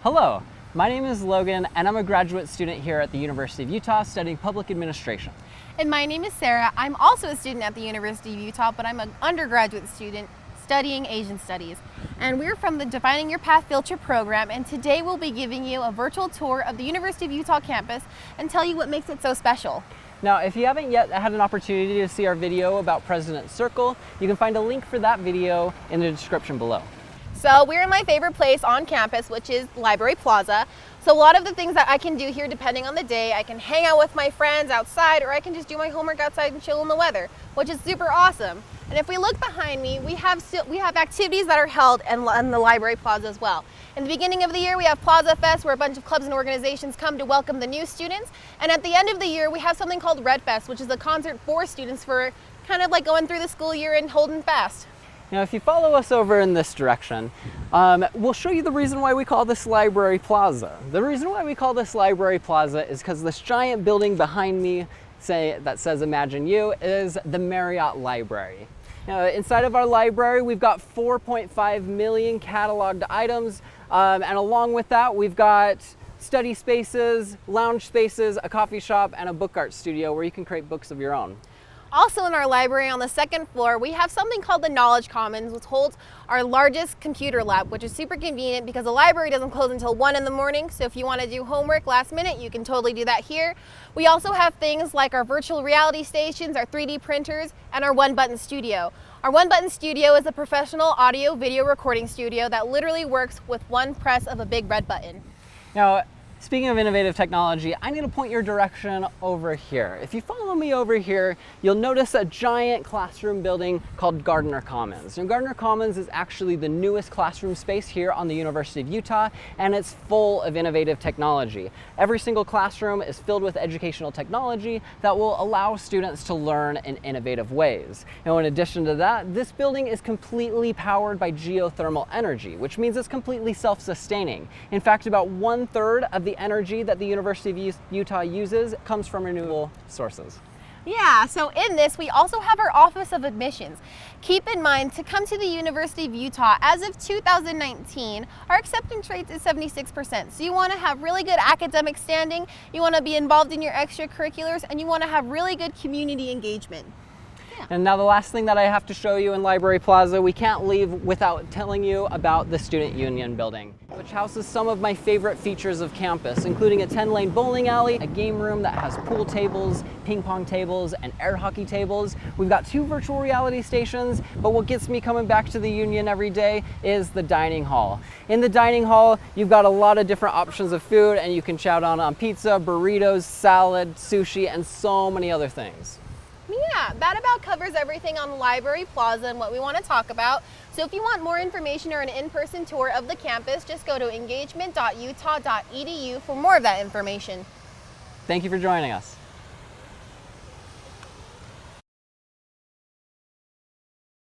Hello, my name is Logan and I'm a graduate student here at the University of Utah studying public administration. And my name is Sarah. I'm also a student at the University of Utah, but I'm an undergraduate student studying Asian Studies. And we're from the Defining Your Path field trip program, and today we'll be giving you a virtual tour of the University of Utah campus and tell you what makes it so special. Now, if you haven't yet had an opportunity to see our video about President's Circle, you can find a link for that video in the description below. So we're in my favorite place on campus, which is Library Plaza. So a lot of the things that I can do here, depending on the day, I can hang out with my friends outside, or I can just do my homework outside and chill in the weather, which is super awesome. And if we look behind me, we have activities that are held in the Library Plaza as well. In the beginning of the year, we have Plaza Fest, where a bunch of clubs and organizations come to welcome the new students. And at the end of the year, we have something called Red Fest, which is a concert for students for kind of like going through the school year and holding fast. Now, if you follow us over in this direction, we'll show you the reason why we call this Library Plaza. The reason why we call this Library Plaza is because this giant building behind me that says Imagine You is the Marriott Library. Now, inside of our library, we've got 4.5 million cataloged items, and along with that, we've got study spaces, lounge spaces, a coffee shop, and a book art studio where you can create books of your own. Also in our library on the second floor, we have something called the Knowledge Commons, which holds our largest computer lab, which is super convenient because the library doesn't close until 1 in the morning. So if you want to do homework last minute, you can totally do that here. We also have things like our virtual reality stations, our 3D printers, and our one-button studio. Our one-button studio is a professional audio video recording studio that literally works with one press of a big red button. Now, speaking of innovative technology, I need to point your direction over here. If you follow me over here, you'll notice a giant classroom building called Gardner Commons. Now, Gardner Commons is actually the newest classroom space here on the University of Utah, and it's full of innovative technology. Every single classroom is filled with educational technology that will allow students to learn in innovative ways. Now, in addition to that, this building is completely powered by geothermal energy, which means it's completely self-sustaining. In fact, about 1/3 of the energy that the University of Utah uses comes from renewable sources. Yeah, so in this, we also have our Office of Admissions. Keep in mind, to come to the University of Utah, as of 2019, our acceptance rate is 76%. So you want to have really good academic standing, you want to be involved in your extracurriculars, and you want to have really good community engagement. And now the last thing that I have to show you in Library Plaza, we can't leave without telling you about the Student Union building, which houses some of my favorite features of campus, including a 10-lane bowling alley, a game room that has pool tables, ping pong tables, and air hockey tables. We've got 2 virtual reality stations, but what gets me coming back to the Union every day is the dining hall. In the dining hall, you've got a lot of different options of food, and you can chow down on pizza, burritos, salad, sushi, and so many other things. Yeah, that about covers everything on Library Plaza and what we want to talk about. So if you want more information or an in-person tour of the campus, just go to engagement.utah.edu for more of that information. Thank you for joining us.